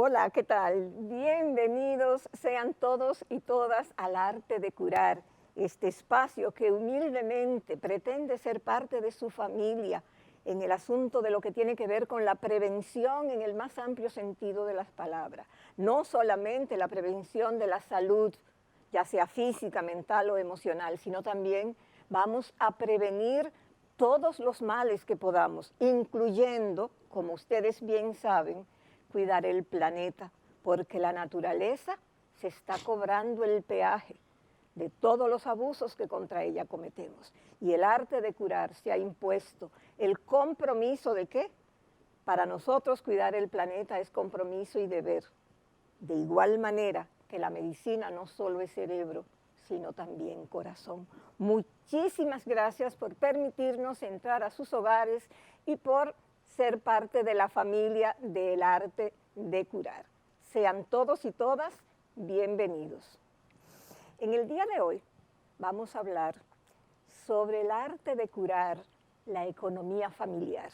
Hola, ¿qué tal? Bienvenidos sean todos y todas al Arte de Curar, este espacio que humildemente pretende ser parte de su familia en el asunto de lo que tiene que ver con la prevención en el más amplio sentido de las palabras. No solamente la prevención de la salud, ya sea física, mental o emocional, sino también vamos a prevenir todos los males que podamos, incluyendo, como ustedes bien saben, cuidar el planeta, porque la naturaleza se está cobrando el peaje de todos los abusos que contra ella cometemos. Y el arte de curar se ha impuesto el compromiso de que para nosotros cuidar el planeta es compromiso y deber. De igual manera que la medicina no solo es cerebro, sino también corazón. Muchísimas gracias por permitirnos entrar a sus hogares y por ser parte de la familia del arte de curar. Sean todos y todas bienvenidos. En el día de hoy vamos a hablar sobre el arte de curar la economía familiar.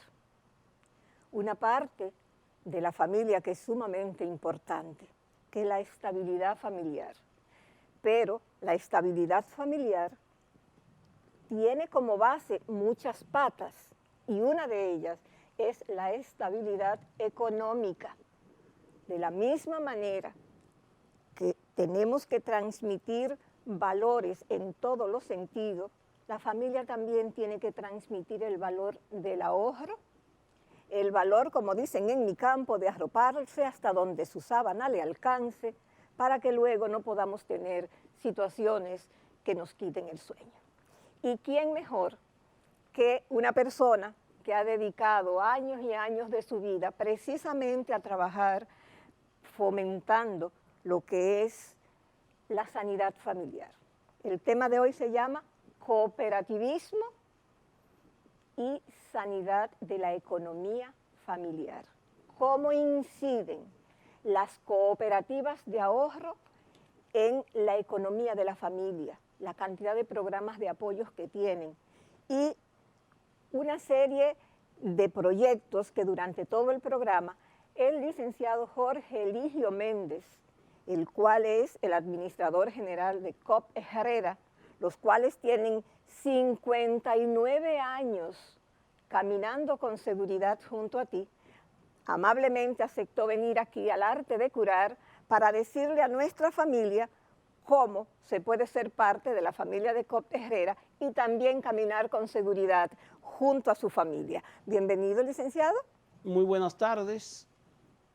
Una parte de la familia que es sumamente importante, que es la estabilidad familiar. Pero la estabilidad familiar tiene como base muchas patas y una de ellas es la estabilidad económica. De la misma manera que tenemos que transmitir valores en todos los sentidos, la familia también tiene que transmitir el valor del ahorro, el valor, como dicen en mi campo, de arroparse hasta donde su sábana le alcance, para que luego no podamos tener situaciones que nos quiten el sueño. ¿Y quién mejor que una persona que ha dedicado años y años de su vida precisamente a trabajar fomentando lo que es la sanidad familiar? El tema de hoy se llama cooperativismo y sanidad de la economía familiar. ¿Cómo inciden las cooperativas de ahorro en la economía de la familia? La cantidad de programas de apoyos que tienen y una serie de proyectos que durante todo el programa el licenciado Jorge Eligio Méndez, el cual es el administrador general de COP Herrera, los cuales tienen 59 años caminando con seguridad junto a ti, amablemente aceptó venir aquí al Arte de Curar para decirle a nuestra familia cómo se puede ser parte de la familia de COP Herrera y también caminar con seguridad junto a su familia. Bienvenido, licenciado. Muy buenas tardes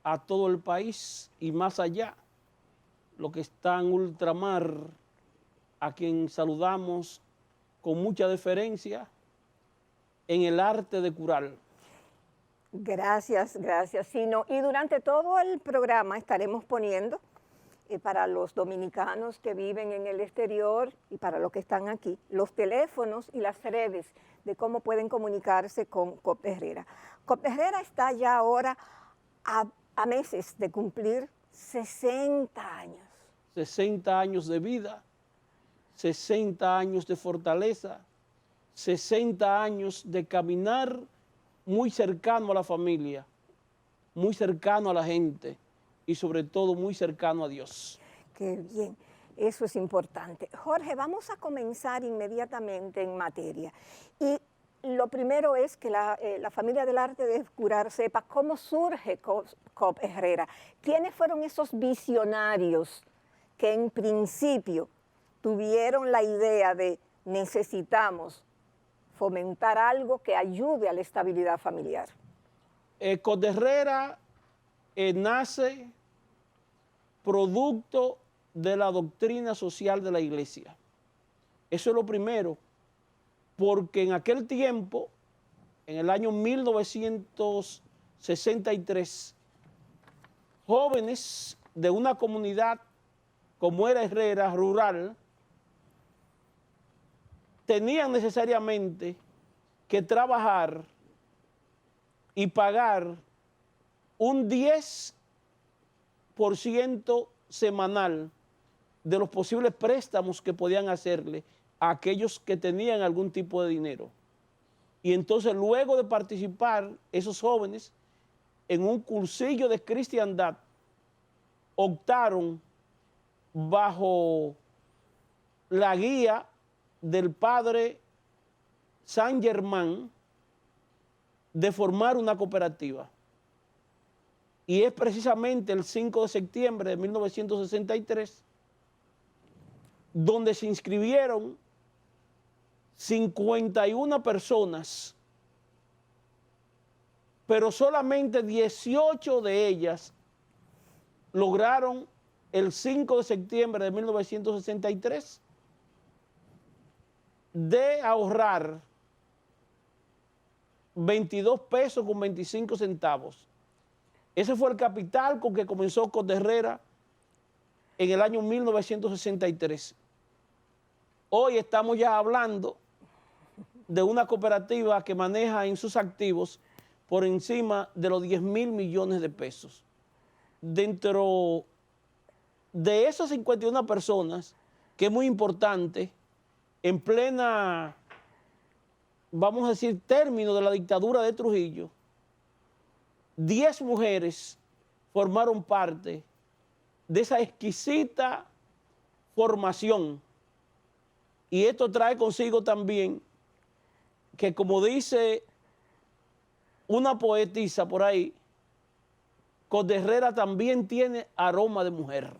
a todo el país y más allá, lo que está en ultramar, a quien saludamos con mucha deferencia en el arte de curar. Gracias, gracias. Sí, no, y durante todo el programa estaremos poniendo para los dominicanos que viven en el exterior y para los que están aquí, los teléfonos y las redes de cómo pueden comunicarse con COP Herrera. COP Herrera está ya ahora a meses de cumplir 60 años. 60 años de vida, 60 años de fortaleza, 60 años de caminar muy cercano a la familia, muy cercano a la gente y sobre todo muy cercano a Dios. Qué bien, eso es importante. Jorge, vamos a comenzar inmediatamente en materia. Y lo primero es que la familia del arte de curar sepa cómo surge COP Herrera. ¿Quiénes fueron esos visionarios que en principio tuvieron la idea de necesitamos fomentar algo que ayude a la estabilidad familiar? COP Herrera nace producto de la doctrina social de la iglesia. Eso es lo primero, porque en aquel tiempo, en el año 1963, jóvenes de una comunidad como era Herrera, rural, tenían necesariamente que trabajar y pagar un 10% semanal de los posibles préstamos que podían hacerle a aquellos que tenían algún tipo de dinero. Y entonces luego de participar esos jóvenes en un cursillo de cristiandad optaron bajo la guía del padre San Germán de formar una cooperativa. Y es precisamente el 5 de septiembre de 1963 donde se inscribieron 51 personas, pero solamente 18 de ellas lograron el 5 de septiembre de 1963 de ahorrar 22 pesos con 25 centavos. Ese fue el capital con que comenzó Coterrera en el año 1963. Hoy estamos ya hablando de una cooperativa que maneja en sus activos por encima de los 10.000 millones de pesos. Dentro de esas 51 personas, que es muy importante, en plena, vamos a decir, término de la dictadura de Trujillo, 10 mujeres formaron parte de esa exquisita formación. Y esto trae consigo también que, como dice una poetisa por ahí, Coterrera también tiene aroma de mujer.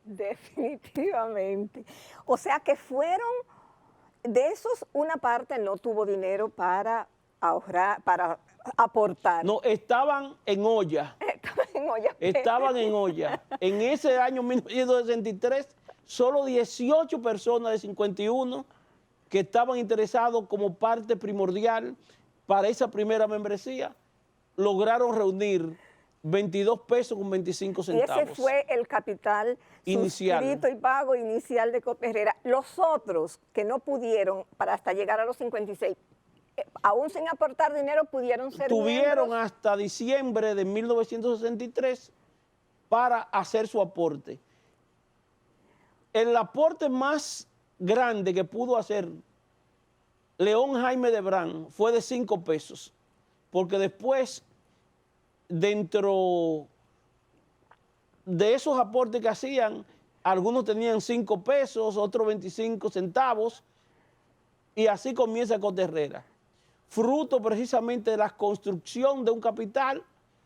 Definitivamente. O sea que fueron, de esos una parte no tuvo dinero para ahorrar, para aportar. No, estaban en olla. Estaban en olla. Estaban en olla. En ese año 1963, solo 18 personas de 51 que estaban interesados como parte primordial para esa primera membresía, lograron reunir 22 pesos con 25 centavos. Y ese fue el capital inicial, suscrito y pago inicial de Coterrera. Los otros que no pudieron para hasta llegar a los 56, aún sin aportar dinero, pudieron ser tuvieron miembros hasta diciembre de 1963 para hacer su aporte. El aporte más grande que pudo hacer León Jaime de Brán fue de 5 pesos, porque después, dentro de esos aportes que hacían, algunos tenían 5 pesos, otros 25 centavos, y así comienza Coterrera, fruto precisamente de la construcción de un capital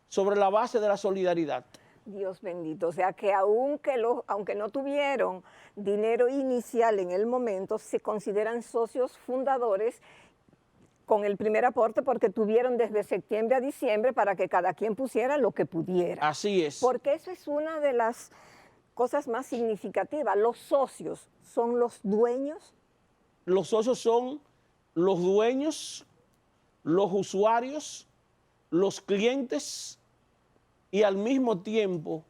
sobre la base de la solidaridad. Dios bendito, o sea que aunque no tuvieron dinero inicial en el momento, se consideran socios fundadores con el primer aporte porque tuvieron desde septiembre a diciembre para que cada quien pusiera lo que pudiera. Así es. Porque eso es una de las cosas más significativas. Los socios son los dueños. Los socios son los dueños, los usuarios, los clientes y al mismo tiempo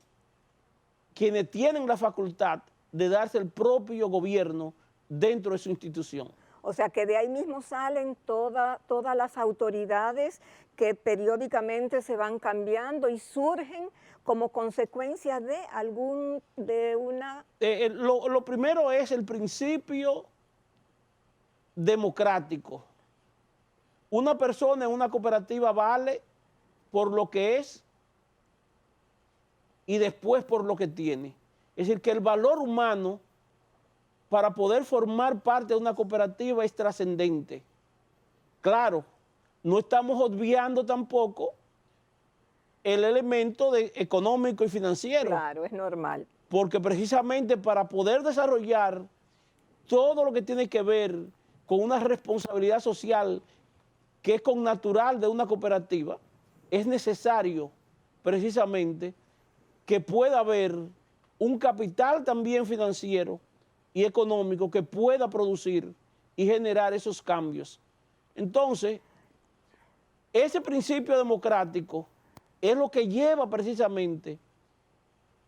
quienes tienen la facultad de darse el propio gobierno dentro de su institución. O sea que de ahí mismo salen todas las autoridades que periódicamente se van cambiando y surgen como consecuencia de una... Lo primero es el principio democrático. Una persona en una cooperativa vale por lo que es y después por lo que tiene. Es decir, que el valor humano para poder formar parte de una cooperativa es trascendente. Claro, no estamos obviando tampoco el elemento económico y financiero. Claro, es normal. Porque precisamente para poder desarrollar todo lo que tiene que ver con una responsabilidad social que es connatural de una cooperativa, es necesario precisamente que pueda haber un capital también financiero y económico que pueda producir y generar esos cambios. Entonces, ese principio democrático es lo que lleva precisamente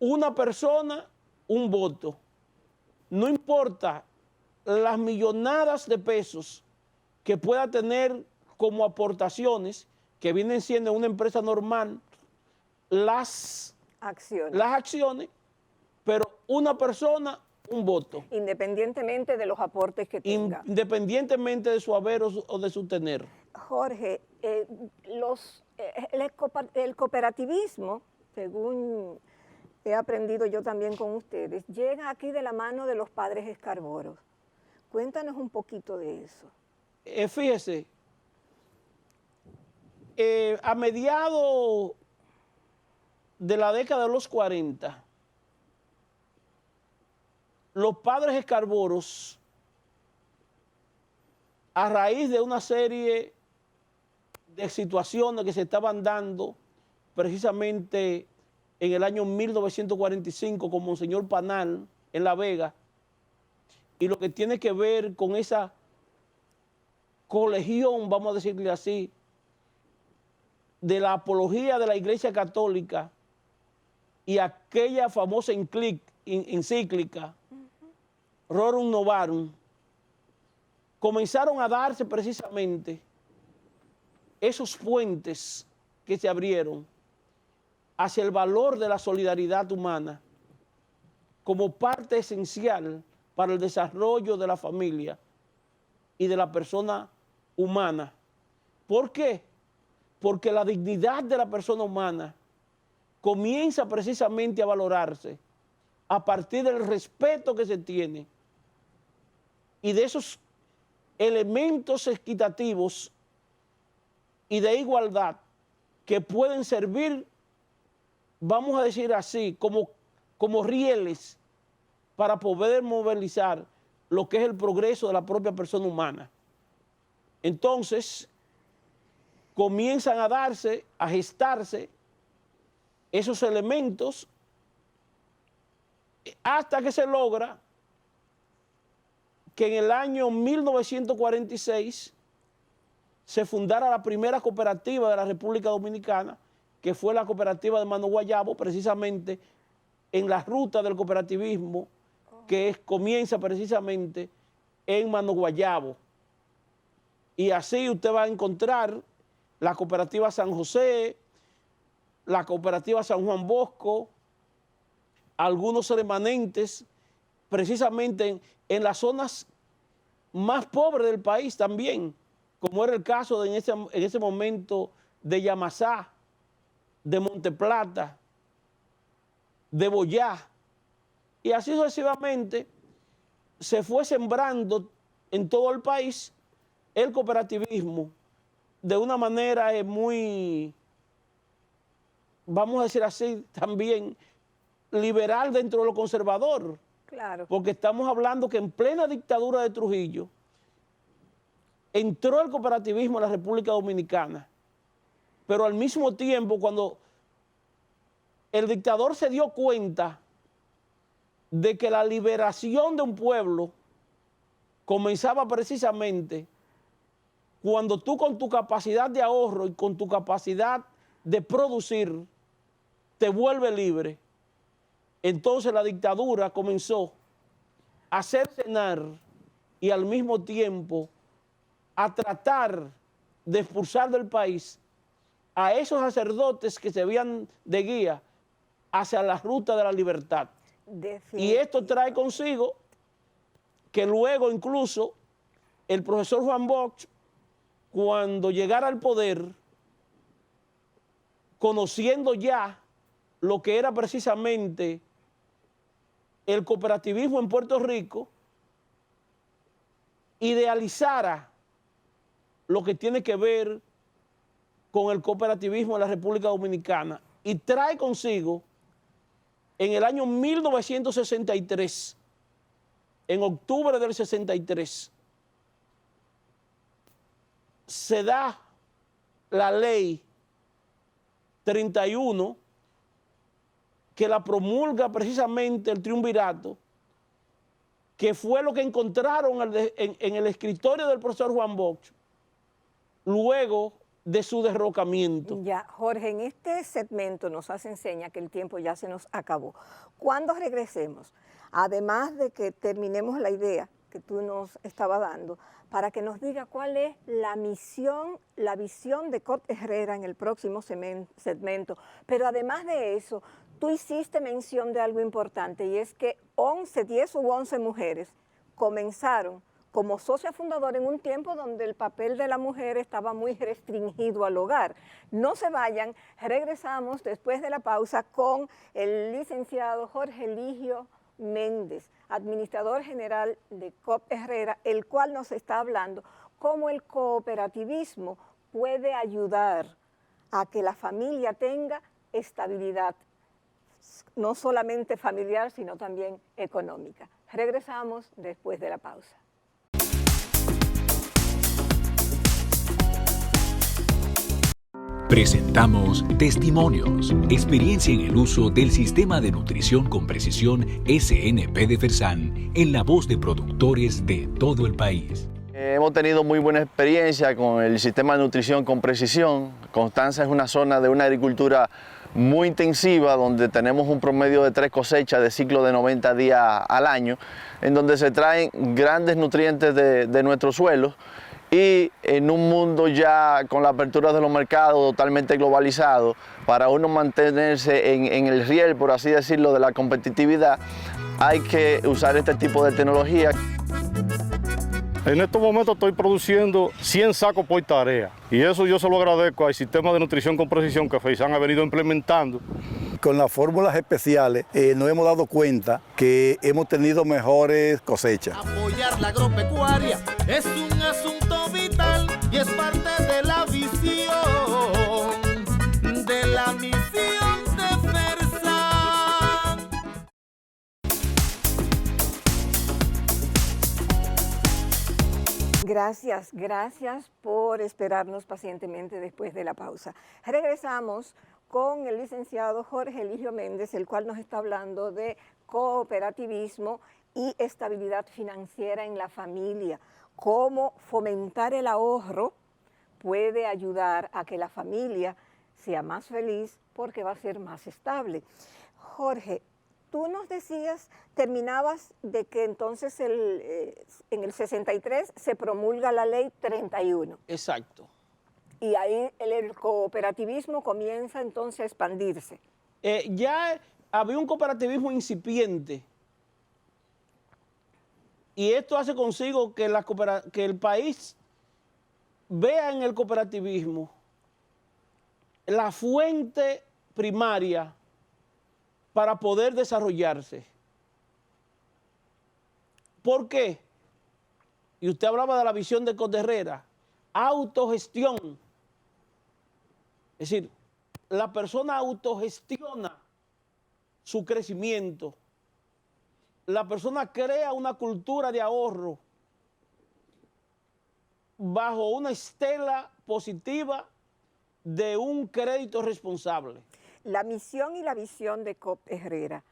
una persona, un voto. No importa las millonadas de pesos que pueda tener como aportaciones, que vienen siendo en una empresa normal, las acciones, pero una persona, un voto. Independientemente de los aportes que tenga. Independientemente de su haber o de su tener. Jorge, el cooperativismo, según he aprendido yo también con ustedes, llega aquí de la mano de los padres Escarboros. Cuéntanos un poquito de eso. Fíjese, a mediados de la década de los 40, los padres Escarboros, a raíz de una serie de situaciones que se estaban dando precisamente en el año 1945 con Monseñor Panal en La Vega, y lo que tiene que ver con esa colegión, vamos a decirle así, de la apología de la Iglesia Católica y aquella famosa encíclica, Rerum Novarum, comenzaron a darse precisamente esos puentes que se abrieron hacia el valor de la solidaridad humana como parte esencial para el desarrollo de la familia y de la persona humana. ¿Por qué? Porque la dignidad de la persona humana comienza precisamente a valorarse a partir del respeto que se tiene y de esos elementos equitativos y de igualdad que pueden servir, vamos a decir así, como rieles para poder movilizar lo que es el progreso de la propia persona humana. Entonces, comienzan a darse, a gestarse esos elementos hasta que se logra que en el año 1946 se fundara la primera cooperativa de la República Dominicana, que fue la cooperativa de Mano Guayabo, precisamente en la ruta del cooperativismo que comienza precisamente en Mano Guayabo. Y así usted va a encontrar la cooperativa San José, la cooperativa San Juan Bosco, algunos remanentes, precisamente en las zonas más pobres del país también, como era el caso en ese momento de Yamasá, de Monteplata, de Boyá, y así sucesivamente se fue sembrando en todo el país el cooperativismo de una manera muy, vamos a decir así, también liberal dentro de lo conservador. Claro. Porque estamos hablando que en plena dictadura de Trujillo entró el cooperativismo en la República Dominicana, pero al mismo tiempo cuando el dictador se dio cuenta de que la liberación de un pueblo comenzaba precisamente cuando tú con tu capacidad de ahorro y con tu capacidad de producir te vuelves libre, entonces la dictadura comenzó a cercenar y al mismo tiempo a tratar de expulsar del país a esos sacerdotes que se veían de guía hacia la ruta de la libertad. Y esto trae consigo que luego incluso el profesor Juan Bosch, cuando llegara al poder, conociendo ya lo que era precisamente el cooperativismo en Puerto Rico, idealizara lo que tiene que ver con el cooperativismo en la República Dominicana y trae consigo en el año 1963, en octubre del 63, se da la ley 31 que la promulga precisamente el triunvirato, que fue lo que encontraron en el escritorio del profesor Juan Bosch luego de su derrocamiento. Ya, Jorge, en este segmento nos hace enseña que el tiempo ya se nos acabó. Cuando regresemos, además de que terminemos la idea que tú nos estabas dando, para que nos diga cuál es la misión, la visión de Cot Herrera en el próximo segmento, pero además de eso, tú hiciste mención de algo importante y es que 10 u 11 mujeres comenzaron como socia fundadora en un tiempo donde el papel de la mujer estaba muy restringido al hogar. No se vayan, regresamos después de la pausa con el licenciado Jorge Eligio Méndez, administrador general de COP Herrera, el cual nos está hablando cómo el cooperativismo puede ayudar a que la familia tenga estabilidad, no solamente familiar, sino también económica. Regresamos después de la pausa. Presentamos Testimonios, experiencia en el uso del Sistema de Nutrición con Precisión SNP de Fersan, en la voz de productores de todo el país. Hemos tenido muy buena experiencia con el Sistema de Nutrición con Precisión. Constanza es una zona de una agricultura muy intensiva, donde tenemos un promedio de 3 cosechas de ciclo de 90 días al año, en donde se traen grandes nutrientes de nuestros suelos. Y en un mundo ya con la apertura de los mercados totalmente globalizado, para uno mantenerse en el riel, por así decirlo, de la competitividad, hay que usar este tipo de tecnología. En estos momentos estoy produciendo 100 sacos por tarea y eso yo se lo agradezco al Sistema de Nutrición con Precisión que Fersan ha venido implementando. Con las fórmulas especiales nos hemos dado cuenta que hemos tenido mejores cosechas. Apoyar la agropecuaria es un asunto vital y es parte de la visión, de la misión de Fersan. Gracias por esperarnos pacientemente después de la pausa. Regresamos con el licenciado Jorge Eligio Méndez, el cual nos está hablando de cooperativismo y estabilidad financiera en la familia. Cómo fomentar el ahorro puede ayudar a que la familia sea más feliz porque va a ser más estable. Jorge, tú nos decías, terminabas de que entonces en el 63 se promulga la ley 31. Exacto. Y ahí el cooperativismo comienza entonces a expandirse. Ya había un cooperativismo incipiente y esto hace consigo que, que el país vea en el cooperativismo la fuente primaria para poder desarrollarse. ¿Por qué? Y usted hablaba de la visión de COP Herrera, autogestión. Es decir, la persona autogestiona su crecimiento. La persona crea una cultura de ahorro bajo una estela positiva de un crédito responsable. La misión y la visión de COP Herrera.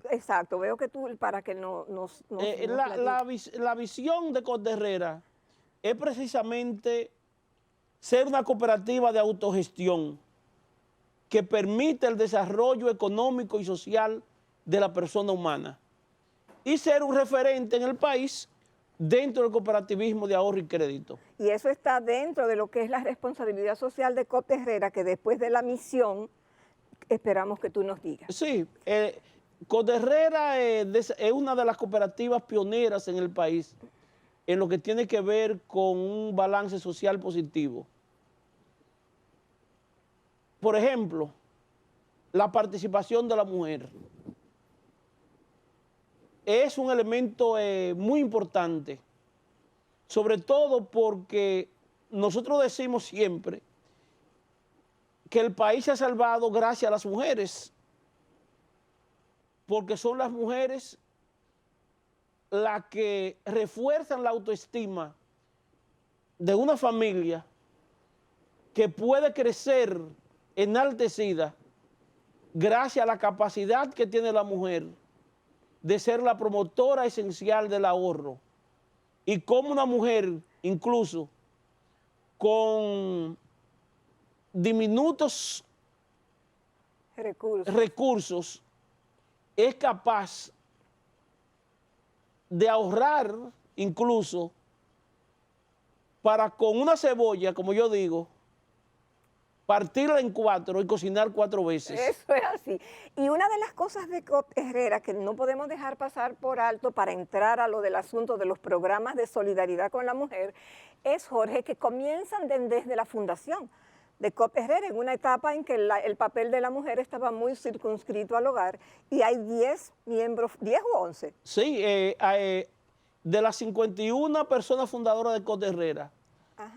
Exacto, veo que tú, para que la visión de COP Herrera es precisamente ser una cooperativa de autogestión que permite el desarrollo económico y social de la persona humana y ser un referente en el país dentro del cooperativismo de ahorro y crédito. Y eso está dentro de lo que es la responsabilidad social de COP Herrera, que después de la misión esperamos que tú nos digas. Sí, COP Herrera es una de las cooperativas pioneras en el país en lo que tiene que ver con un balance social positivo. Por ejemplo, la participación de la mujer es un elemento muy importante, sobre todo porque nosotros decimos siempre que el país se ha salvado gracias a las mujeres, porque son las mujeres las que refuerzan la autoestima de una familia que puede crecer enaltecida gracias a la capacidad que tiene la mujer de ser la promotora esencial del ahorro. Y como una mujer, incluso con diminutos recursos, es capaz de ahorrar incluso para con una cebolla, como yo digo, partirla en 4 y cocinar 4 veces. Eso es así. Y una de las cosas de COP Herrera que no podemos dejar pasar por alto para entrar a lo del asunto de los programas de solidaridad con la mujer es, Jorge, que comienzan desde la fundación de COP Herrera, en una etapa en que el papel de la mujer estaba muy circunscrito al hogar, y hay 10 miembros, 10 u 11. Sí, de las 51 personas fundadoras de COP Herrera,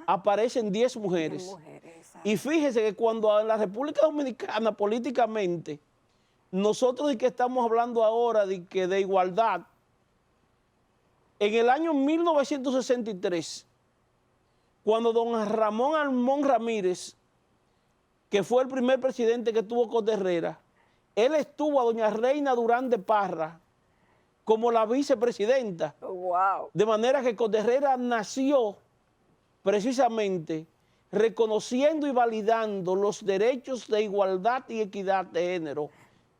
aparecen 10 mujeres. 10 mujeres, exacto. Y fíjese que cuando en la República Dominicana políticamente, nosotros de que estamos hablando ahora de igualdad, en el año 1963, cuando don Ramón Almón Ramírez, que fue el primer presidente que tuvo COP Herrera, él estuvo a doña Reina Durán de Parra como la vicepresidenta. Wow. De manera que COP Herrera nació precisamente reconociendo y validando los derechos de igualdad y equidad de género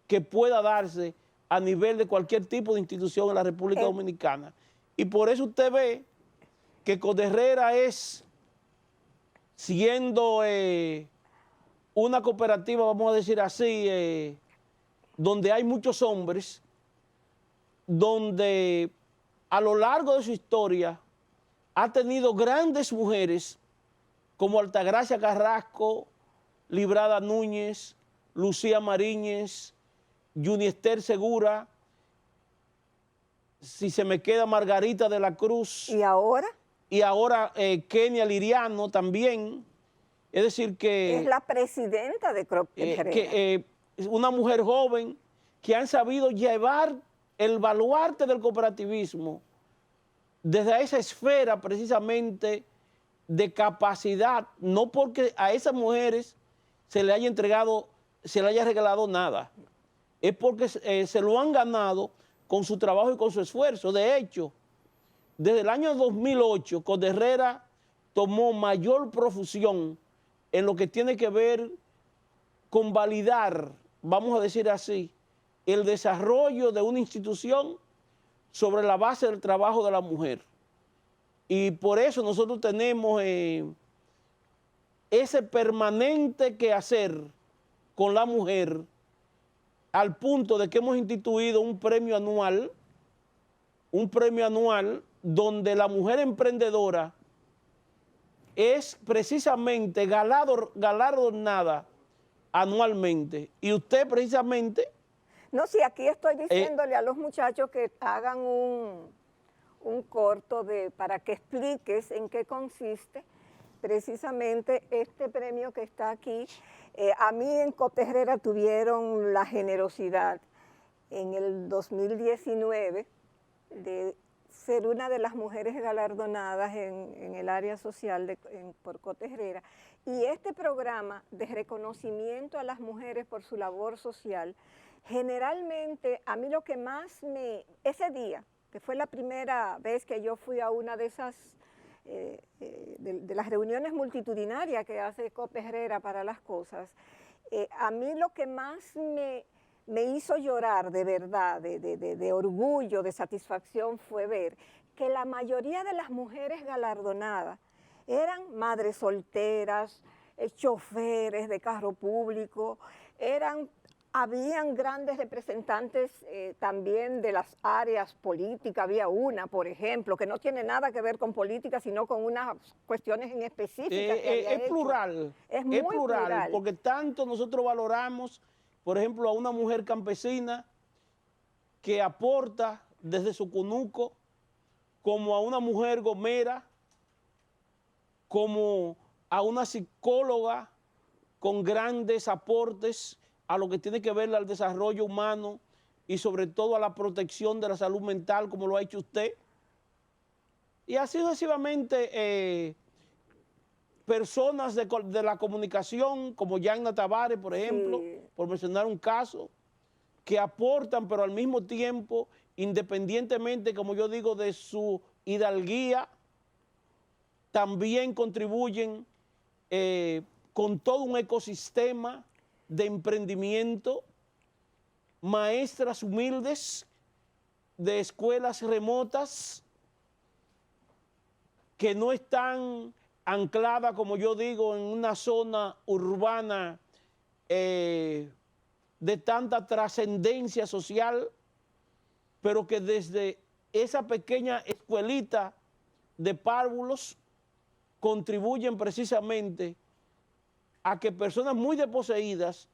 que pueda darse a nivel de cualquier tipo de institución en la República Dominicana. Y por eso usted ve que COP Herrera es, siendo una cooperativa, vamos a decir así, donde hay muchos hombres, donde a lo largo de su historia ha tenido grandes mujeres como Altagracia Carrasco, Librada Núñez, Lucía Mariñez, Yuniester Segura, si se me queda Margarita de la Cruz. ¿Y ahora? Y ahora Kenia Liriano también. Es decir que... Es la presidenta de COP Herrera. Una mujer joven que han sabido llevar el baluarte del cooperativismo desde esa esfera precisamente de capacidad, no porque a esas mujeres se le haya entregado, se le haya regalado nada, es porque se lo han ganado con su trabajo y con su esfuerzo. De hecho, desde el año 2008, COP Herrera tomó mayor profusión en lo que tiene que ver con validar, vamos a decir así, el desarrollo de una institución sobre la base del trabajo de la mujer. Y por eso nosotros tenemos ese permanente quehacer con la mujer, al punto de que hemos instituido un premio anual donde la mujer emprendedora es precisamente galardonada anualmente. Y usted precisamente... No, sí, aquí estoy diciéndole a los muchachos que hagan un corto para que expliques en qué consiste precisamente este premio que está aquí. A mí en COP Herrera tuvieron la generosidad en el 2019 de ser una de las mujeres galardonadas en el área social por COP Herrera. Y este programa de reconocimiento a las mujeres por su labor social, generalmente a mí lo que más ese día, que fue la primera vez que yo fui a una de esas, de las reuniones multitudinarias que hace COP Herrera para las cosas, a mí lo que más me hizo llorar de verdad, de orgullo, de satisfacción, fue ver que la mayoría de las mujeres galardonadas eran madres solteras, choferes de carro público, habían grandes representantes también de las áreas políticas. Había una, por ejemplo, que no tiene nada que ver con política, sino con unas cuestiones en específicas que había hecho. Plural. Es muy plural. Porque tanto nosotros valoramos, por ejemplo, a una mujer campesina que aporta desde su conuco, como a una mujer gomera, como a una psicóloga con grandes aportes a lo que tiene que ver al desarrollo humano y sobre todo a la protección de la salud mental, como lo ha hecho usted. Y así sucesivamente personas de la comunicación, como Yanna Tavares, por ejemplo, sí, por mencionar un caso, que aportan, pero al mismo tiempo, independientemente, como yo digo, de su hidalguía, también contribuyen con todo un ecosistema de emprendimiento, maestras humildes de escuelas remotas que no están anclada, como yo digo, en una zona urbana de tanta trascendencia social, pero que desde esa pequeña escuelita de párvulos contribuyen precisamente a que personas muy desposeídas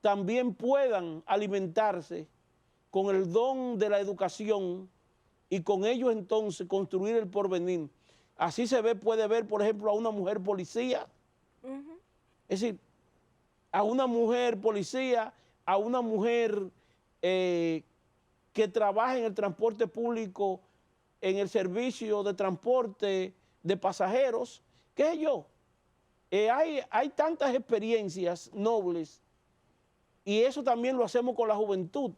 también puedan alimentarse con el don de la educación y con ello entonces construir el porvenir. Así puede ver, por ejemplo, a una mujer policía. Es decir, a una mujer policía, a una mujer que trabaja en el transporte público, en el servicio de transporte de pasajeros, qué sé yo. Hay tantas experiencias nobles y eso también lo hacemos con la juventud.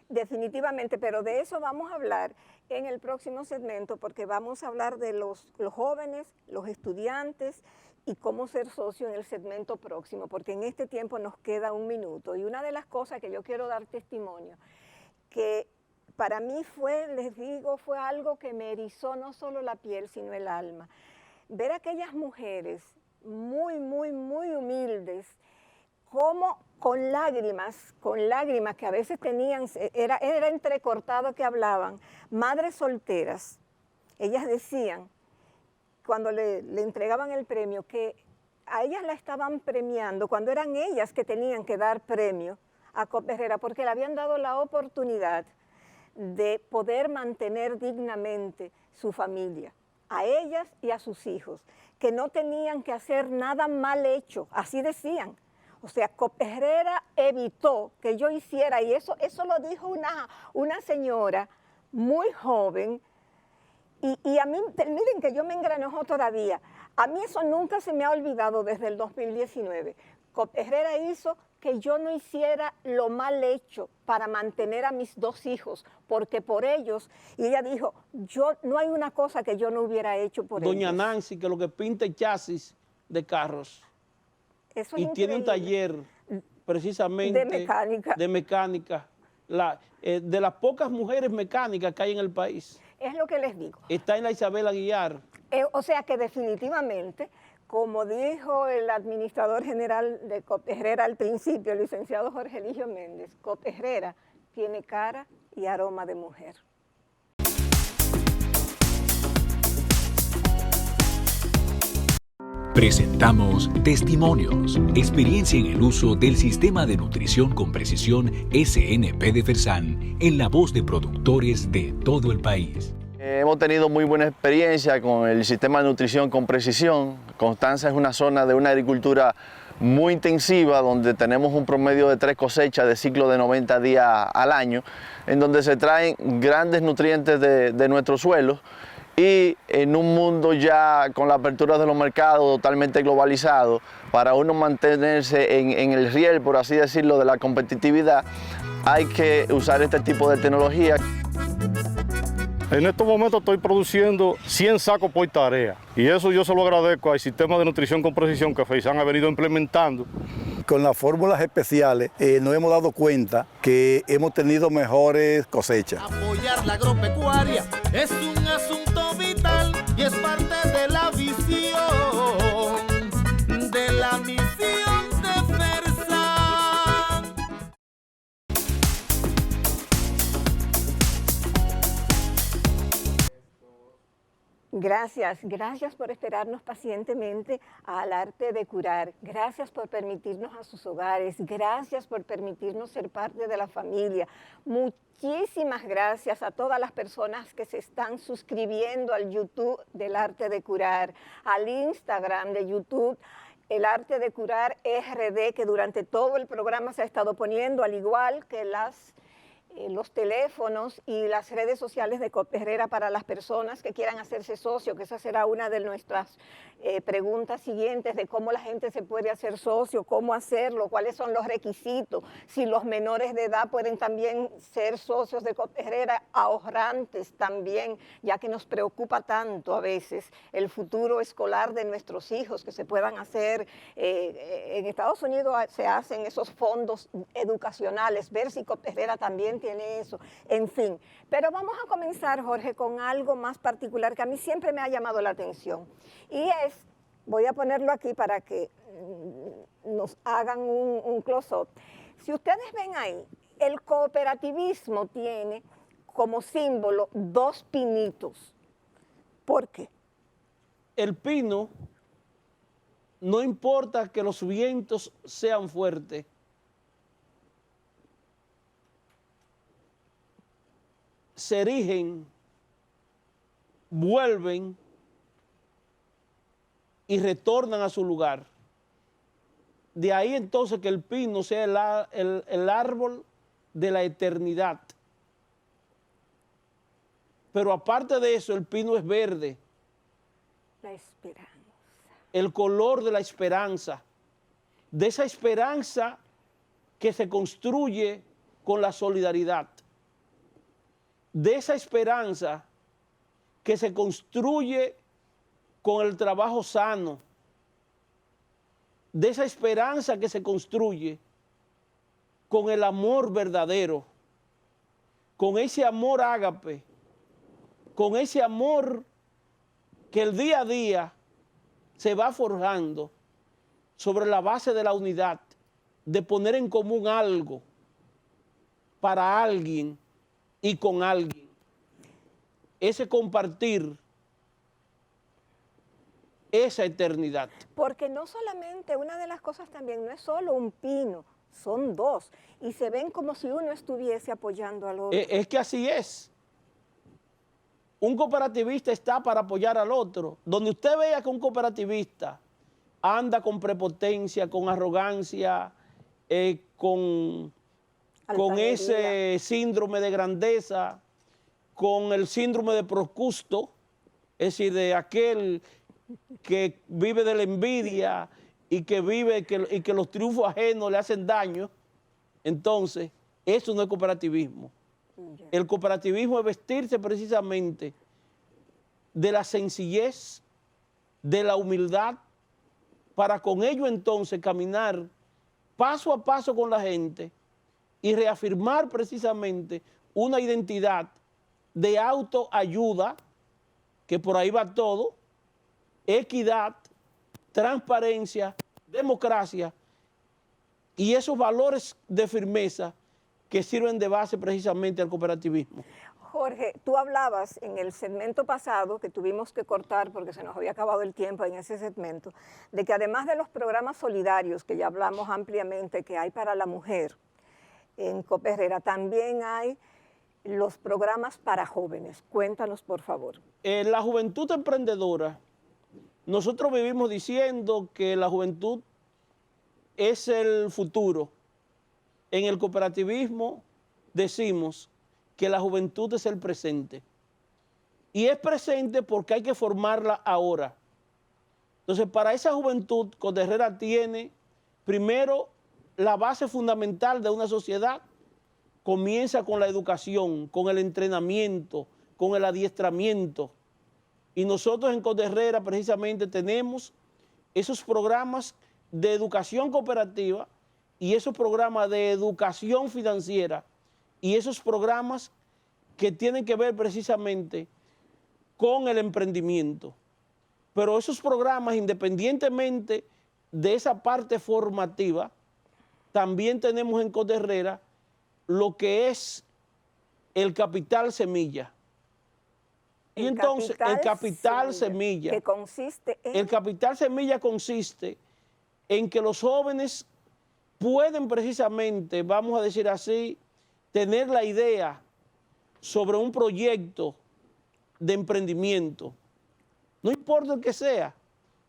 Definitivamente, pero de eso vamos a hablar en el próximo segmento, porque vamos a hablar de los jóvenes, los estudiantes y cómo ser socio en el segmento próximo, porque en este tiempo nos queda un minuto. Y una de las cosas que yo quiero dar testimonio, que para mí les digo, fue algo que me erizó no solo la piel, sino el alma. Ver a aquellas mujeres muy, muy, muy humildes, como con lágrimas que a veces tenían, era entrecortado que hablaban, madres solteras. Ellas decían, cuando le entregaban el premio, que a ellas la estaban premiando, cuando eran ellas que tenían que dar premio a COP Herrera, porque le habían dado la oportunidad de poder mantener dignamente su familia, a ellas y a sus hijos, que no tenían que hacer nada mal hecho, así decían. O sea, COP Herrera evitó que yo hiciera, y eso lo dijo una señora muy joven, y a mí, miren que yo me engranojo todavía, a mí eso nunca se me ha olvidado desde el 2019. COP Herrera hizo que yo no hiciera lo mal hecho para mantener a mis dos hijos, porque por ellos, y ella dijo, no hay una cosa que yo no hubiera hecho por ellos. Doña Nancy, que lo que pinta es chasis de carros. Eso es y tiene un taller precisamente de mecánica, de las pocas mujeres mecánicas que hay en el país. Es lo que les digo. Está en la Isabel Aguiar. O sea que definitivamente, como dijo el administrador general de COP Herrera al principio, el licenciado Jorge Eligio Méndez, COP Herrera tiene cara y aroma de mujer. Presentamos Testimonios, experiencia en el uso del Sistema de Nutrición con Precisión SNP de Fersan, en la voz de productores de todo el país. Hemos tenido muy buena experiencia con el Sistema de Nutrición con Precisión. Constanza es una zona de una agricultura muy intensiva, donde tenemos un promedio de 3 cosechas de ciclo de 90 días al año, en donde se traen grandes nutrientes de nuestros suelos. Y en un mundo ya con la apertura de los mercados totalmente globalizado, para uno mantenerse en el riel, por así decirlo, de la competitividad, hay que usar este tipo de tecnología. En estos momentos estoy produciendo 100 sacos por tarea, y eso yo se lo agradezco al Sistema de Nutrición con Precisión que FEISAN ha venido implementando. Con las fórmulas especiales nos hemos dado cuenta que hemos tenido mejores cosechas. Apoyar la agropecuaria es un asunto vital y es parte de la visión de la misión de Fersan. Gracias por esperarnos pacientemente al arte de curar. Gracias por permitirnos a sus hogares. Gracias por permitirnos ser parte de la familia. Muchísimas gracias a todas las personas que se están suscribiendo al YouTube del Arte de Curar, al Instagram de YouTube, el Arte de Curar RD, que durante todo el programa se ha estado poniendo, al igual que los teléfonos y las redes sociales de COP Herrera para las personas que quieran hacerse socio, que esa será una de nuestras preguntas siguientes, de cómo la gente se puede hacer socio, cómo hacerlo, cuáles son los requisitos, si los menores de edad pueden también ser socios de COP Herrera, ahorrantes también, ya que nos preocupa tanto a veces el futuro escolar de nuestros hijos, que se puedan hacer, en Estados Unidos se hacen esos fondos educacionales, ver si COP Herrera también tiene eso, en fin. Pero vamos a comenzar, Jorge, con algo más particular que a mí siempre me ha llamado la atención, y es Voy a ponerlo aquí para que nos hagan un close-up. Si ustedes ven ahí, el cooperativismo tiene como símbolo 2 pinitos. ¿Por qué? El pino, no importa que los vientos sean fuertes, se erigen, vuelven y retornan a su lugar. De ahí entonces que el pino sea el árbol de la eternidad. Pero aparte de eso, el pino es verde. La esperanza. El color de la esperanza. De esa esperanza que se construye con la solidaridad. De esa esperanza que se construye con el trabajo sano, de esa esperanza que se construye con el amor verdadero, con ese amor ágape, con ese amor que el día a día se va forjando sobre la base de la unidad, de poner en común algo para alguien y con alguien. Ese compartir esa eternidad. Porque no solamente, una de las cosas también, no es solo un pino, son 2. Y se ven como si uno estuviese apoyando al otro. Es que así es. Un cooperativista está para apoyar al otro. Donde usted vea que un cooperativista anda con prepotencia, con arrogancia, con ese síndrome de grandeza, con el síndrome de Procusto, es decir, de aquel que vive de la envidia y que vive y que los triunfos ajenos le hacen daño, entonces eso no es cooperativismo. El cooperativismo es vestirse precisamente de la sencillez, de la humildad, para con ello entonces caminar paso a paso con la gente y reafirmar precisamente una identidad de autoayuda, que por ahí va todo, equidad, transparencia, democracia y esos valores de firmeza que sirven de base precisamente al cooperativismo. Jorge, tú hablabas en el segmento pasado, que tuvimos que cortar porque se nos había acabado el tiempo en ese segmento, de que además de los programas solidarios, que ya hablamos ampliamente que hay para la mujer en Coperrera, también hay los programas para jóvenes. Cuéntanos, por favor. La juventud emprendedora, nosotros vivimos diciendo que la juventud es el futuro. En el cooperativismo decimos que la juventud es el presente. Y es presente porque hay que formarla ahora. Entonces, para esa juventud, Coperrera tiene primero la base fundamental de una sociedad. Comienza con la educación, con el entrenamiento, con el adiestramiento. Y nosotros en Coperrera precisamente tenemos esos programas de educación cooperativa y esos programas de educación financiera y esos programas que tienen que ver precisamente con el emprendimiento. Pero esos programas, independientemente de esa parte formativa, también tenemos en Coperrera lo que es el capital semilla. Y entonces el capital semilla, que consiste en... El capital semilla consiste en que los jóvenes pueden precisamente, vamos a decir así, tener la idea sobre un proyecto de emprendimiento. No importa el que sea,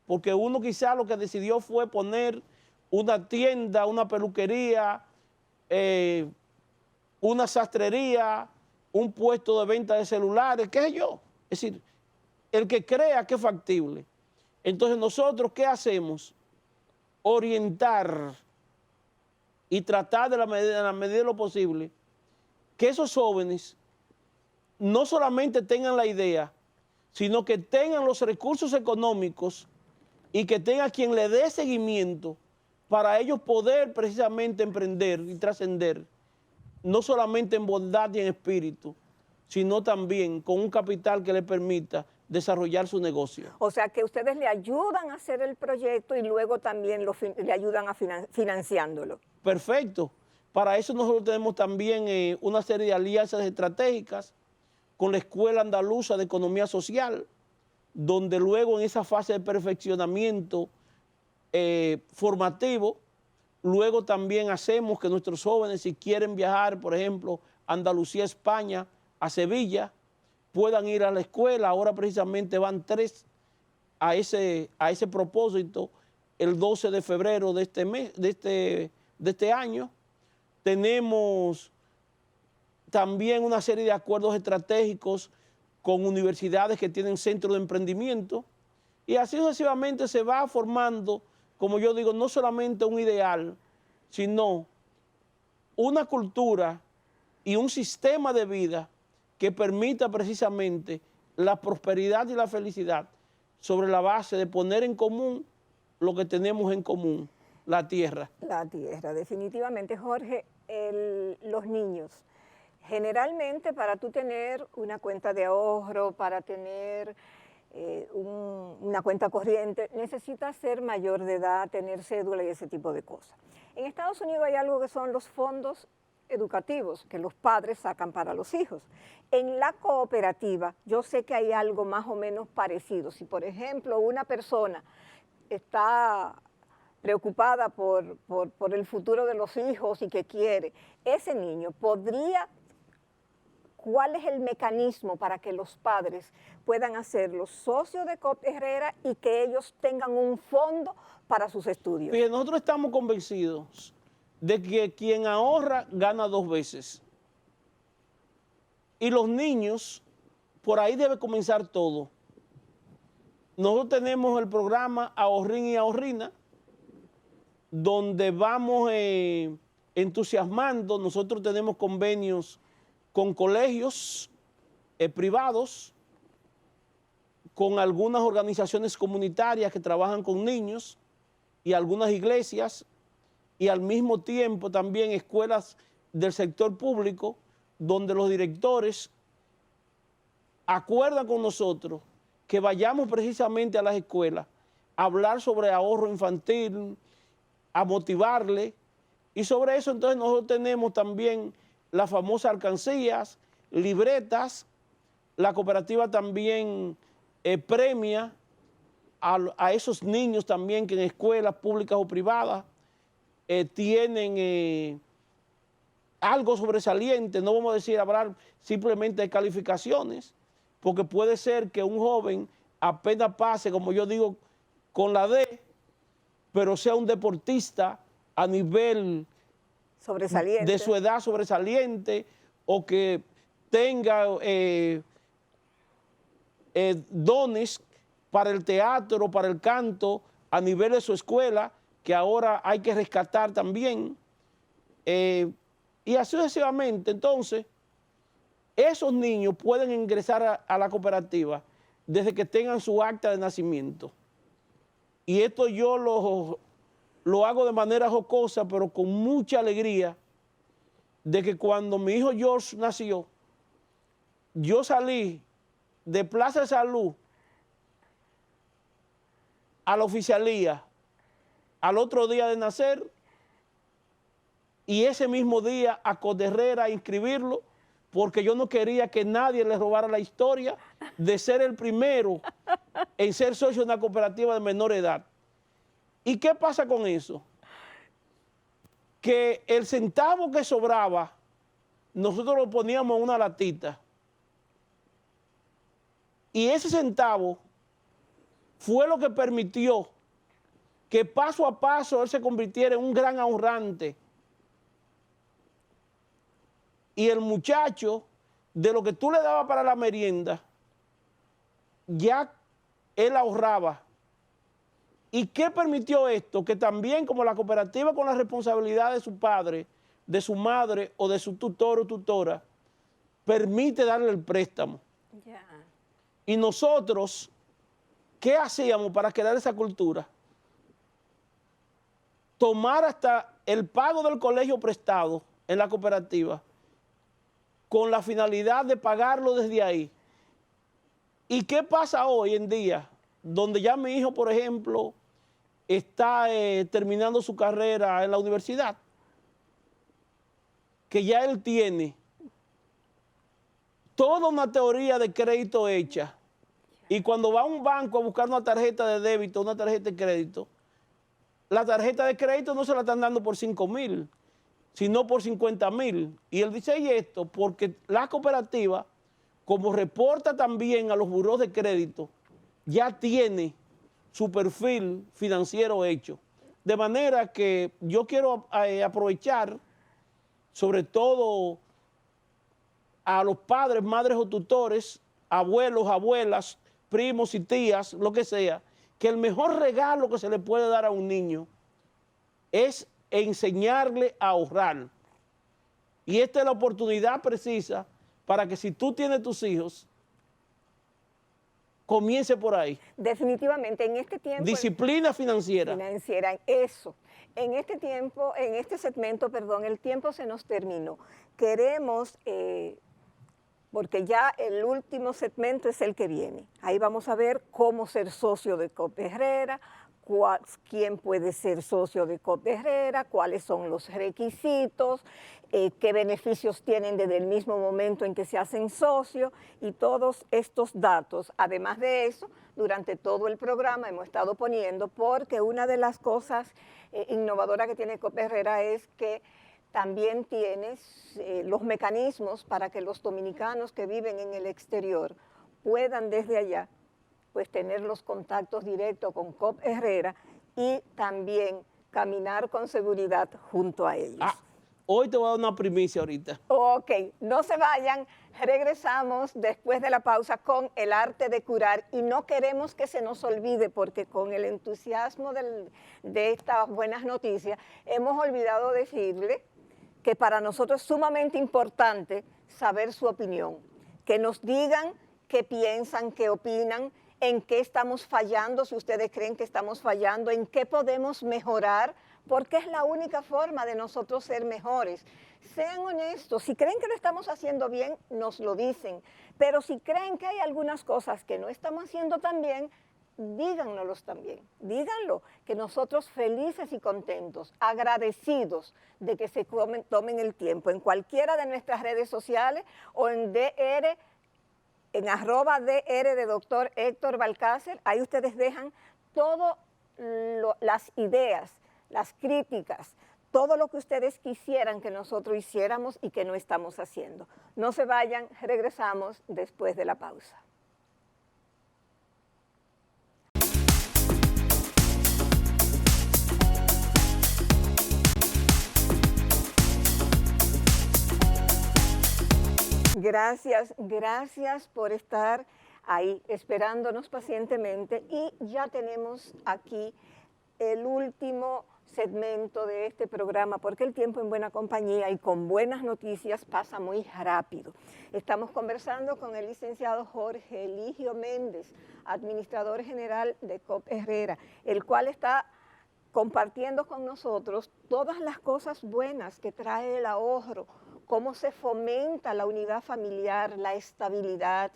porque uno quizá lo que decidió fue poner una tienda, una peluquería, una sastrería, un puesto de venta de celulares, qué sé yo. Es decir, el que crea que es factible. Entonces nosotros, ¿qué hacemos? Orientar y tratar de la medida de lo posible que esos jóvenes no solamente tengan la idea, sino que tengan los recursos económicos y que tengan quien le dé seguimiento para ellos poder precisamente emprender y trascender, no solamente en bondad y en espíritu, sino también con un capital que les permita desarrollar su negocio. O sea que ustedes le ayudan a hacer el proyecto y luego también le ayudan a financiándolo. Perfecto. Para eso nosotros tenemos también una serie de alianzas estratégicas con la Escuela Andaluza de Economía Social, donde luego en esa fase de perfeccionamiento formativo, luego también hacemos que nuestros jóvenes, si quieren viajar, por ejemplo, a Andalucía, España, a Sevilla, puedan ir a la escuela. Ahora precisamente van 3 a ese propósito, el 12 de febrero de este mes, de este año. Tenemos también una serie de acuerdos estratégicos con universidades que tienen centros de emprendimiento, y así sucesivamente se va formando, como yo digo, no solamente un ideal, sino una cultura y un sistema de vida que permita precisamente la prosperidad y la felicidad sobre la base de poner en común lo que tenemos en común, la tierra. La tierra, definitivamente. Jorge, los niños, generalmente para tú tener una cuenta de ahorro, para tener una cuenta corriente, necesitas ser mayor de edad, tener cédula y ese tipo de cosas. En Estados Unidos hay algo que son los fondos educativos que los padres sacan para los hijos. En la cooperativa yo sé que hay algo más o menos parecido. Si por ejemplo una persona está preocupada por el futuro de los hijos y que quiere, ese niño podría, ¿cuál es el mecanismo para que los padres puedan hacerlos socios de Coop Herrera y que ellos tengan un fondo para sus estudios? Bien, nosotros estamos convencidos de que quien ahorra gana 2 veces. Y los niños, por ahí debe comenzar todo. Nosotros tenemos el programa Ahorrín y Ahorrina, donde vamos entusiasmando. Nosotros tenemos convenios con colegios privados, con algunas organizaciones comunitarias que trabajan con niños y algunas iglesias, y al mismo tiempo también escuelas del sector público, donde los directores acuerdan con nosotros que vayamos precisamente a las escuelas a hablar sobre ahorro infantil, a motivarle, y sobre eso entonces nosotros tenemos también las famosas alcancías, libretas. La cooperativa también premia a esos niños también que en escuelas públicas o privadas tienen algo sobresaliente. No vamos a decir hablar simplemente de calificaciones, porque puede ser que un joven apenas pase, como yo digo, con la D, pero sea un deportista a nivel sobresaliente, de su edad sobresaliente, o que tenga dones para el teatro, para el canto, a nivel de su escuela, que ahora hay que rescatar también, y así sucesivamente. Entonces, esos niños pueden ingresar a la cooperativa desde que tengan su acta de nacimiento. Y esto yo lo hago de manera jocosa, pero con mucha alegría, de que cuando mi hijo George nació, yo salí de Plaza de Salud a la oficialía al otro día de nacer, y ese mismo día a Coop Herrera a inscribirlo, porque yo no quería que nadie le robara la historia de ser el primero en ser socio de una cooperativa de menor edad. ¿Y qué pasa con eso? Que el centavo que sobraba, nosotros lo poníamos en una latita. Y ese centavo fue lo que permitió que paso a paso él se convirtiera en un gran ahorrante. Y el muchacho, de lo que tú le dabas para la merienda, ya él ahorraba. ¿Y qué permitió esto? Que también, como la cooperativa, con la responsabilidad de su padre, de su madre o de su tutor o tutora, permite darle el préstamo. Yeah. Y nosotros, ¿qué hacíamos para crear esa cultura? Tomar hasta el pago del colegio prestado en la cooperativa, con la finalidad de pagarlo desde ahí. ¿Y qué pasa hoy en día? Donde ya mi hijo, por ejemplo, está terminando su carrera en la universidad, que ya él tiene toda una teoría de crédito hecha, y cuando va a un banco a buscar una tarjeta de débito, una tarjeta de crédito, la tarjeta de crédito no se la están dando por 5,000, sino por 50,000. Y él dice, ¿y esto? Porque la cooperativa, como reporta también a los burós de crédito, ya tiene su perfil financiero hecho. De manera que yo quiero aprovechar, sobre todo a los padres, madres o tutores, abuelos, abuelas, primos y tías, lo que sea, que el mejor regalo que se le puede dar a un niño es enseñarle a ahorrar. Y esta es la oportunidad precisa para que si tú tienes tus hijos, comience por ahí. Definitivamente, en este tiempo... Disciplina financiera. Eso. En este tiempo, en este segmento, perdón, el tiempo se nos terminó. Queremos, porque ya el último segmento es el que viene. Ahí vamos a ver cómo ser socio de COP Herrera, quién puede ser socio de COP Herrera, cuáles son los requisitos, qué beneficios tienen desde el mismo momento en que se hacen socios y todos estos datos. Además de eso, durante todo el programa hemos estado poniendo, porque una de las cosas innovadoras que tiene COP Herrera es que también tienes los mecanismos para que los dominicanos que viven en el exterior puedan desde allá pues tener los contactos directos con COP Herrera y también caminar con seguridad junto a ellos. Hoy te voy a dar una primicia ahorita. Ok, no se vayan, regresamos después de la pausa con el arte de curar y no queremos que se nos olvide porque con el entusiasmo de estas buenas noticias hemos olvidado decirle que para nosotros es sumamente importante saber su opinión, que nos digan qué piensan, qué opinan, en qué estamos fallando, si ustedes creen que estamos fallando, en qué podemos mejorar, porque es la única forma de nosotros ser mejores. Sean honestos, si creen que lo estamos haciendo bien, nos lo dicen, pero si creen que hay algunas cosas que no estamos haciendo tan bien, díganoslos también, díganlo, que nosotros felices y contentos, agradecidos de que se tomen el tiempo en cualquiera de nuestras redes sociales o en @DR de Dr. Héctor Balcácer, ahí ustedes dejan todas las ideas, las críticas, todo lo que ustedes quisieran que nosotros hiciéramos y que no estamos haciendo. No se vayan, regresamos después de la pausa. Gracias por estar ahí esperándonos pacientemente y ya tenemos aquí el último segmento de este programa porque el tiempo en buena compañía y con buenas noticias pasa muy rápido. Estamos conversando con el licenciado Jorge Eligio Méndez, administrador general de COP Herrera, el cual está compartiendo con nosotros todas las cosas buenas que trae el ahorro, cómo se fomenta la unidad familiar, la estabilidad,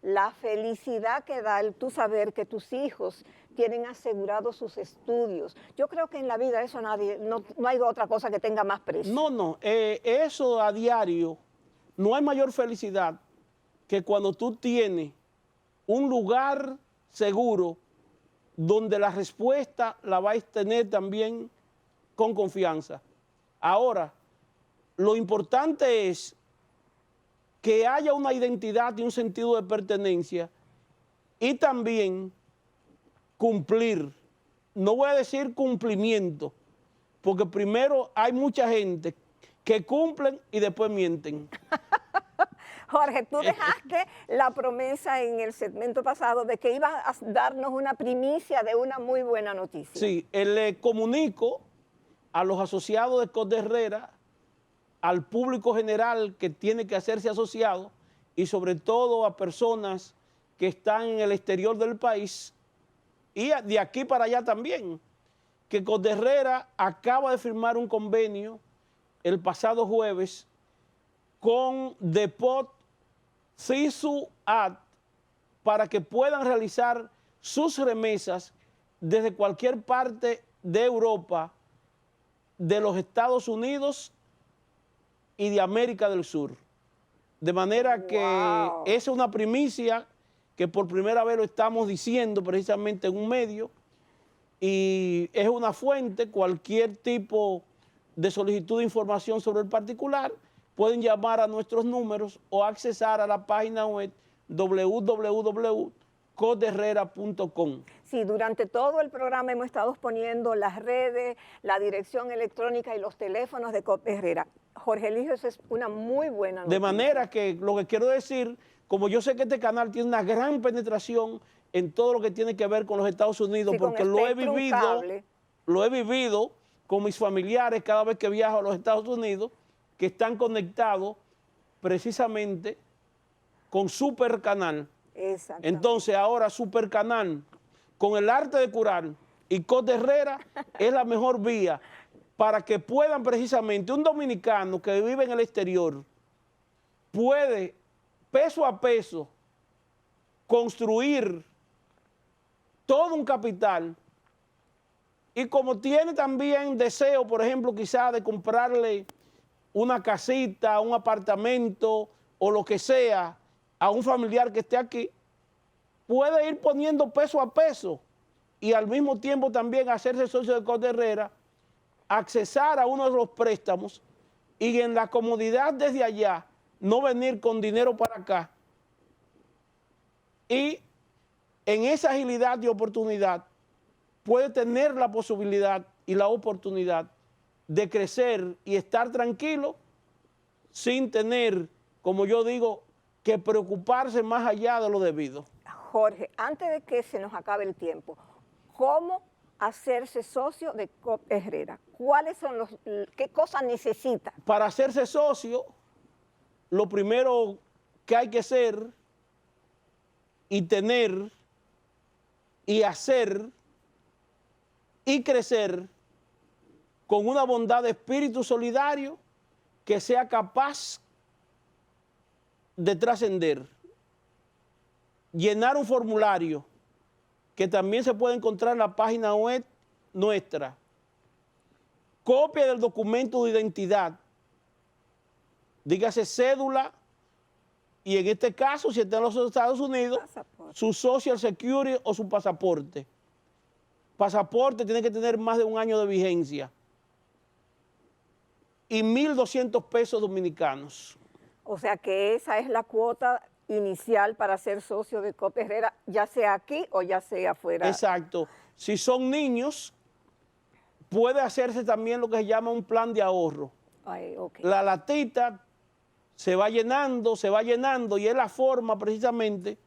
la felicidad que da el tú saber que tus hijos tienen asegurados sus estudios. Yo creo que en la vida eso no hay otra cosa que tenga más precio. No, eso a diario, no hay mayor felicidad que cuando tú tienes un lugar seguro donde la respuesta la vais a tener también con confianza. Ahora, lo importante es que haya una identidad y un sentido de pertenencia y también cumplir. No voy a decir cumplimiento, porque primero hay mucha gente que cumplen y después mienten. Jorge, tú dejaste la promesa en el segmento pasado de que ibas a darnos una primicia de una muy buena noticia. Sí, le comunico a los asociados de COP Herrera, al público general que tiene que hacerse asociado y sobre todo a personas que están en el exterior del país y de aquí para allá también, que COP Herrera acaba de firmar un convenio el pasado jueves con Depot Sisu Ad para que puedan realizar sus remesas desde cualquier parte de Europa, de los Estados Unidos y de América del Sur. De manera que Wow. esa es una primicia que por primera vez lo estamos diciendo precisamente en un medio, y es una fuente. Cualquier tipo de solicitud de información sobre el particular pueden llamar a nuestros números o accesar a la página web www.cotherrera.com. Sí, durante todo el programa hemos estado poniendo las redes, la dirección electrónica y los teléfonos de COP Herrera. Jorge Eligio, eso es una muy buena noticia. De manera que lo que quiero decir, como yo sé que este canal tiene una gran penetración en todo lo que tiene que ver con los Estados Unidos, Sí, con porque lo he Spectrum vivido, Cable. con mis familiares cada vez que viajo a los Estados Unidos, que están conectados precisamente con Super Canal. Exacto. Entonces ahora Super Canal, con el arte de curar y Cote Herrera, es la mejor vía para que puedan precisamente un dominicano que vive en el exterior, puede peso a peso construir todo un capital, y como tiene también deseo, por ejemplo, quizás de comprarle una casita, un apartamento o lo que sea a un familiar que esté aquí, puede ir poniendo peso a peso y al mismo tiempo también hacerse socio de Cote Herrera, accesar a uno de los préstamos y en la comodidad desde allá, no venir con dinero para acá, y en esa agilidad y oportunidad puede tener la posibilidad y la oportunidad de crecer y estar tranquilo sin tener, como yo digo, que preocuparse más allá de lo debido. Jorge, antes de que se nos acabe el tiempo, ¿cómo hacerse socio de COP Herrera? ¿Qué cosas necesita? Para hacerse socio, lo primero que hay que ser y tener y hacer y crecer con una bondad de espíritu solidario que sea capaz de trascender. Llenar un formulario que también se puede encontrar en la página web nuestra. Copia del documento de identidad, dígase cédula, y en este caso, si está en los Estados Unidos, Pasaporte. su Social Security o su pasaporte. Pasaporte tiene que tener más de 1 año de vigencia. Y 1.200 pesos dominicanos. O sea que esa es la cuota inicial para ser socio de COP Herrera, ya sea aquí o ya sea afuera. Exacto. Si son niños, puede hacerse también lo que se llama un plan de ahorro. Ay, ok. La latita se va llenando, y es la forma precisamente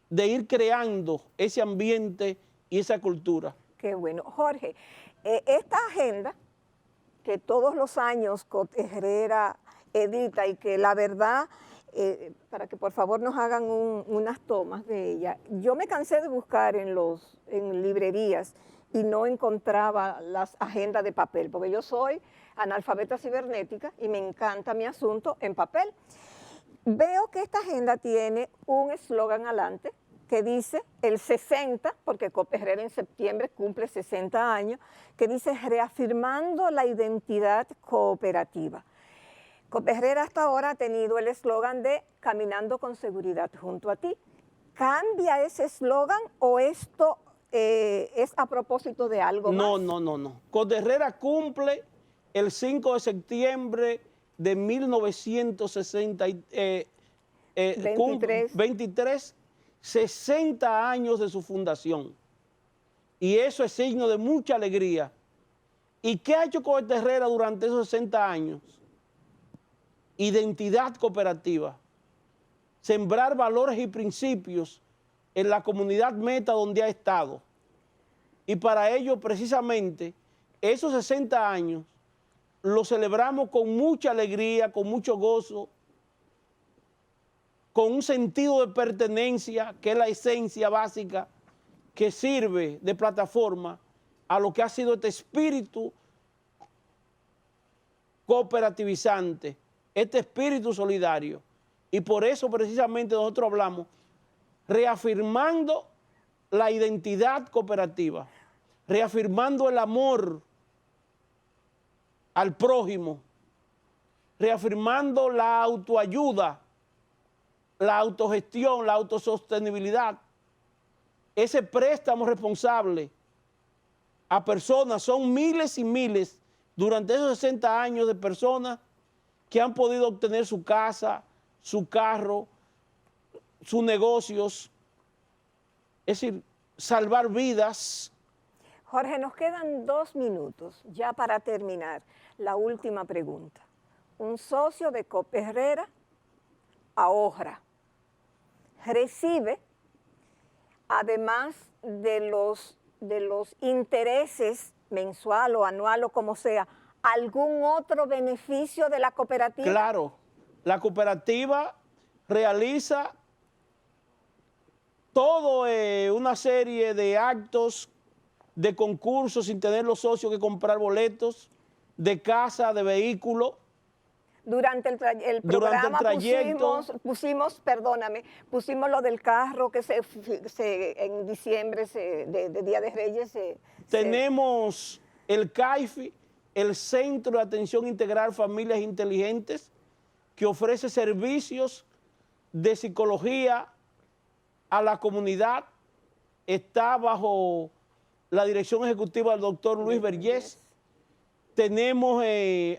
de ir creando ese ambiente y esa cultura. Qué bueno. Jorge, esta agenda que todos los años COP Herrera edita y que la verdad, para que por favor nos hagan unas tomas de ella, yo me cansé de buscar en librerías y no encontraba las agendas de papel, porque yo soy analfabeta cibernética y me encanta mi asunto en papel. Veo que esta agenda tiene un eslogan adelante que dice el 60, porque COP Herrera en septiembre cumple 60 años, que dice reafirmando la identidad cooperativa. COP Herrera hasta ahora ha tenido el eslogan de caminando con seguridad junto a ti. ¿Cambia ese eslogan o esto es a propósito de algo más? No. Cote Herrera cumple el 5 de septiembre de 1923, 60 años de su fundación. Y eso es signo de mucha alegría. ¿Y qué ha hecho Cote Herrera durante esos 60 años? Identidad cooperativa. Sembrar valores y principios en la comunidad meta donde ha estado. Y para ello, precisamente, esos 60 años los celebramos con mucha alegría, con mucho gozo, con un sentido de pertenencia, que es la esencia básica que sirve de plataforma a lo que ha sido este espíritu cooperativizante, este espíritu solidario. Y por eso precisamente nosotros hablamos, reafirmando la identidad cooperativa, reafirmando el amor al prójimo, reafirmando la autoayuda, la autogestión, la autosostenibilidad, ese préstamo responsable a personas. Son miles y miles durante esos 60 años de personas que han podido obtener su casa, su carro, sus negocios, es decir, salvar vidas. Jorge, nos quedan 2 minutos ya para terminar. La última pregunta. Un socio de Coperrera ahorra, recibe, además de los intereses mensual o anual o como sea, ¿algún otro beneficio de la cooperativa? Claro, la cooperativa realiza toda una serie de actos, de concursos sin tener los socios que comprar boletos, de casa, de vehículo. Durante el programa trayecto, pusimos lo del carro que en diciembre, de Día de Reyes. Tenemos el CAIFI, el Centro de Atención Integral Familias Inteligentes, que ofrece servicios de psicología a la comunidad. Está bajo la dirección ejecutiva del doctor Luis Vergés. Tenemos,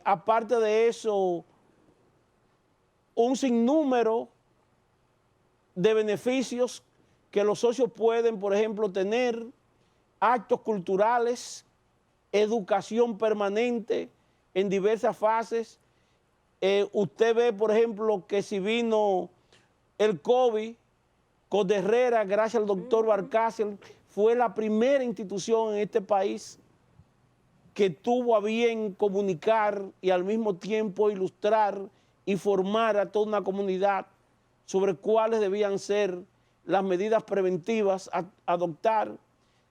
aparte de eso, un sinnúmero de beneficios que los socios pueden, por ejemplo, tener, actos culturales, educación permanente en diversas fases. Usted ve, por ejemplo, que si vino el COVID, Coperrera, gracias al doctor Barcácer, fue la primera institución en este país que tuvo a bien comunicar y al mismo tiempo ilustrar y formar a toda una comunidad sobre cuáles debían ser las medidas preventivas a adoptar.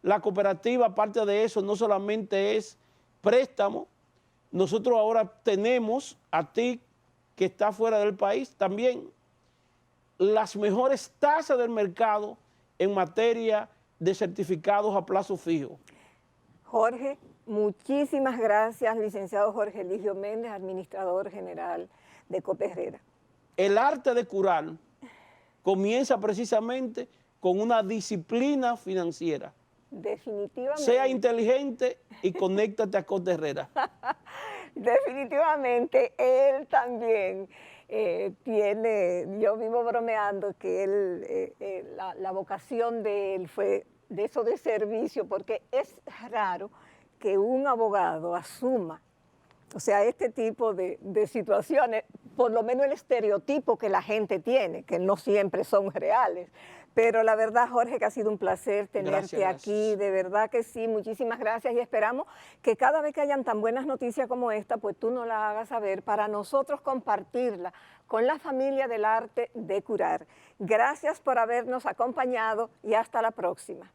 La cooperativa, aparte de eso, no solamente es préstamo. Nosotros ahora tenemos, a ti que está fuera del país, también las mejores tasas del mercado en materia de certificados a plazo fijo. Jorge, muchísimas gracias, licenciado Jorge Eligio Méndez, administrador general de Coperrera. El arte de curar comienza precisamente con una disciplina financiera. Definitivamente. Sea inteligente y conéctate a Coperrera. Definitivamente, él también tiene, yo vivo bromeando que él, la vocación de él fue de eso de servicio, porque es raro que un abogado asuma, o sea, este tipo de situaciones, por lo menos el estereotipo que la gente tiene, que no siempre son reales. Pero la verdad, Jorge, que ha sido un placer tenerte aquí, de verdad que sí, muchísimas gracias y esperamos que cada vez que hayan tan buenas noticias como esta, pues tú nos la hagas saber para nosotros compartirla con la familia del arte de curar. Gracias por habernos acompañado y hasta la próxima.